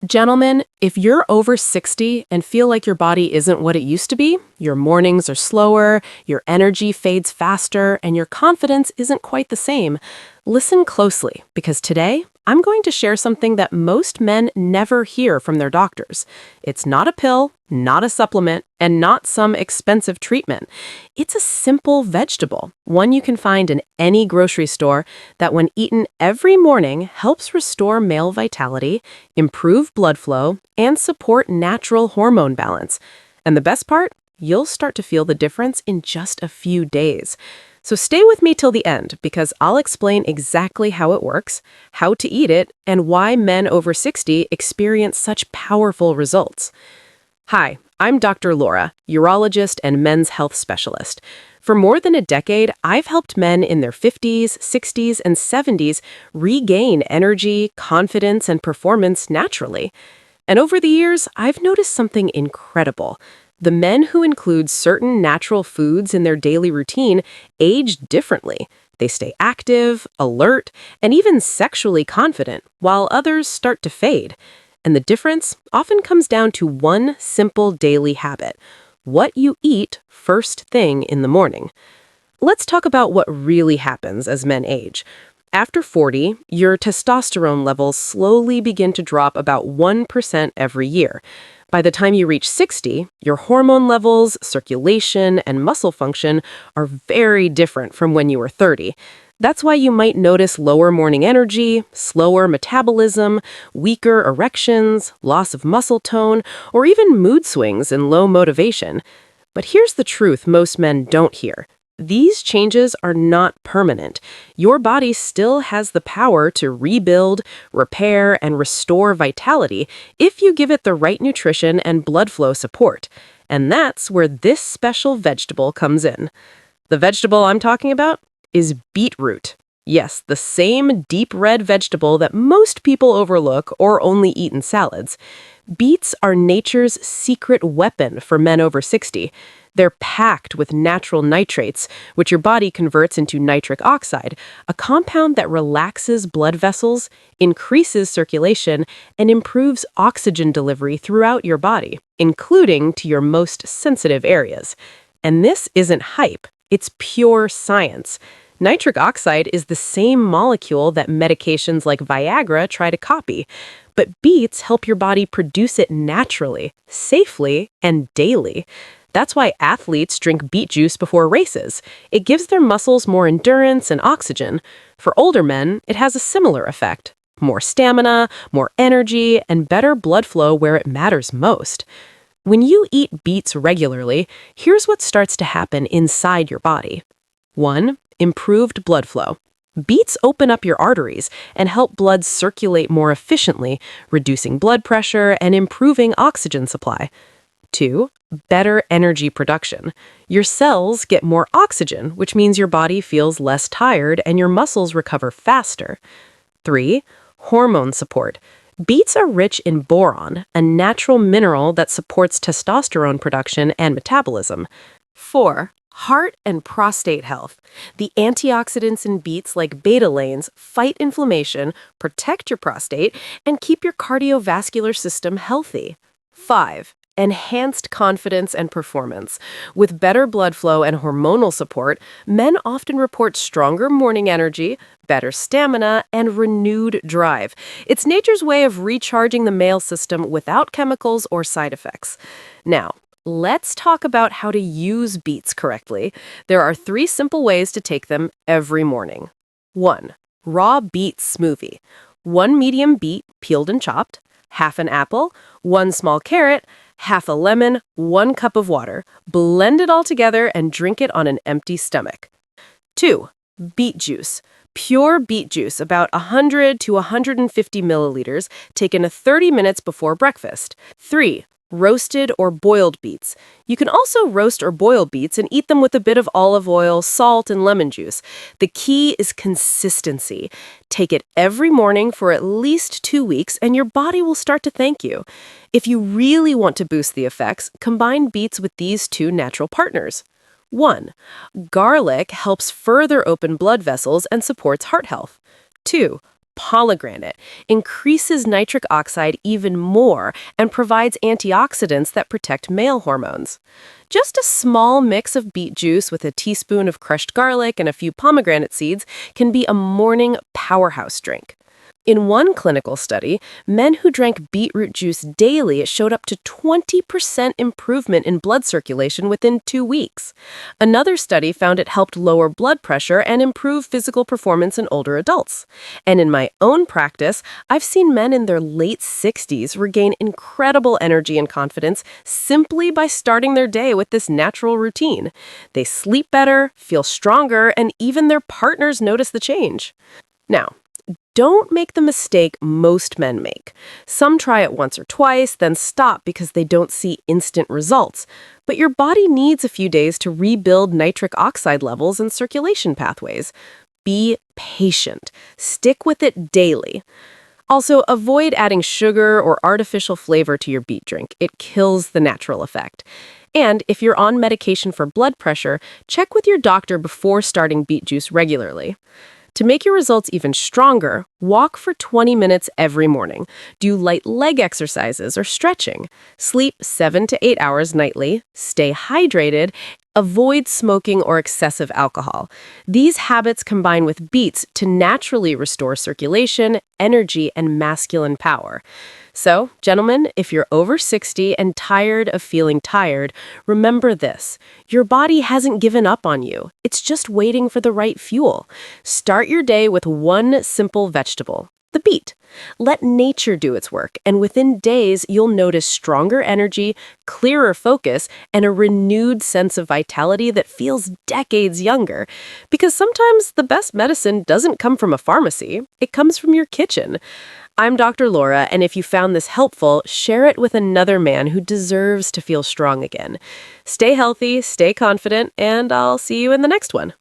Gentlemen, if you're over 60 and feel like your body isn't what it used to be, your mornings are slower, your energy fades faster, and your confidence isn't quite the same, listen closely because today I'm going to share something that most men never hear from their doctors. It's not a pill, not a supplement, and not some expensive treatment. It's a simple vegetable, one you can find in any grocery store that when eaten every morning helps restore male vitality, improve blood flow, and support natural hormone balance. And the best part? You'll start to feel the difference in just a few days. So stay with me till the end because I'll explain exactly how it works, how to eat it, and why men over 60 experience such powerful results. Hi, I'm Dr. Laura, urologist and men's health specialist. For more than a decade, I've helped men in their 50s, 60s, and 70s regain energy, confidence, and performance naturally. And over the years, I've noticed something incredible. The men who include certain natural foods in their daily routine age differently. They stay active, alert, and even sexually confident, while others start to fade. And the difference often comes down to one simple daily habit: what you eat first thing in the morning. Let's talk about what really happens as men age. After 40, your testosterone levels slowly begin to drop about 1% every year. By the time you reach 60, your hormone levels, circulation, and muscle function are very different from when you were 30. That's why you might notice lower morning energy, slower metabolism, weaker erections, loss of muscle tone, or even mood swings and low motivation. But here's the truth most men don't hear. These changes are not permanent. Your body still has the power to rebuild, repair, and restore vitality if you give it the right nutrition and blood flow support. And that's where this special vegetable comes in. The vegetable I'm talking about is beetroot. Yes, the same deep red vegetable that most people overlook or only eat in salads. Beets are nature's secret weapon for men over 60. They're packed with natural nitrates, which your body converts into nitric oxide, a compound that relaxes blood vessels, increases circulation, and improves oxygen delivery throughout your body, including to your most sensitive areas. And this isn't hype, it's pure science. Nitric oxide is the same molecule that medications like Viagra try to copy, but beets help your body produce it naturally, safely, and daily. That's why athletes drink beet juice before races. It gives their muscles more endurance and oxygen. For older men, it has a similar effect. More stamina, more energy, and better blood flow where it matters most. When you eat beets regularly, here's what starts to happen inside your body. 1. Improved blood flow. Beets open up your arteries and help blood circulate more efficiently, reducing blood pressure and improving oxygen supply. 2. Better energy production. Your cells get more oxygen, which means your body feels less tired and your muscles recover faster. 3. Hormone support. Beets are rich in boron, a natural mineral that supports testosterone production and metabolism. 4. Heart and prostate health. The antioxidants in beets like betalains fight inflammation, protect your prostate, and keep your cardiovascular system healthy. 5. Enhanced confidence and performance. With better blood flow and hormonal support, men often report stronger morning energy, better stamina, and renewed drive. It's nature's way of recharging the male system without chemicals or side effects. Now, let's talk about how to use beets correctly. There are 3 simple ways to take them every morning. 1. Raw beet smoothie. 1 medium beet, peeled and chopped, half an apple, 1 small carrot, half a lemon, 1 cup of water. Blend it all together and drink it on an empty stomach. 2. Beet juice. Pure beet juice, about 100 to 150 milliliters, taken 30 minutes before breakfast. 3. Roasted or boiled beets. You can also roast or boil beets and eat them with a bit of olive oil, salt, and lemon juice. The key is consistency. Take it every morning for at least 2 weeks and your body will start to thank you. If you really want to boost the effects, combine beets with these 2 natural partners. 1. Garlic helps further open blood vessels and supports heart health. 2. Pomegranate increases nitric oxide even more and provides antioxidants that protect male hormones. Just a small mix of beet juice with a teaspoon of crushed garlic and a few pomegranate seeds can be a morning powerhouse drink. In one clinical study, men who drank beetroot juice daily showed up to 20% improvement in blood circulation within 2 weeks. Another study found it helped lower blood pressure and improve physical performance in older adults. And in my own practice, I've seen men in their late 60s regain incredible energy and confidence simply by starting their day with this natural routine. They sleep better, feel stronger, and even their partners notice the change. Now, don't make the mistake most men make. Some try it once or twice, then stop because they don't see instant results. But your body needs a few days to rebuild nitric oxide levels and circulation pathways. Be patient. Stick with it daily. Also, avoid adding sugar or artificial flavor to your beet drink. It kills the natural effect. And if you're on medication for blood pressure, check with your doctor before starting beet juice regularly. To make your results even stronger, walk for 20 minutes every morning. Do light leg exercises or stretching. Sleep 7 to 8 hours nightly. Stay hydrated. Avoid smoking or excessive alcohol. These habits combine with beets to naturally restore circulation, energy, and masculine power. So, gentlemen, if you're over 60 and tired of feeling tired, remember this. Your body hasn't given up on you. It's just waiting for the right fuel. Start your day with one simple vegetable, the beet. Let nature do its work, and within days, you'll notice stronger energy, clearer focus, and a renewed sense of vitality that feels decades younger. Because sometimes the best medicine doesn't come from a pharmacy, it comes from your kitchen. I'm Dr. Laura, and if you found this helpful, share it with another man who deserves to feel strong again. Stay healthy, stay confident, and I'll see you in the next one.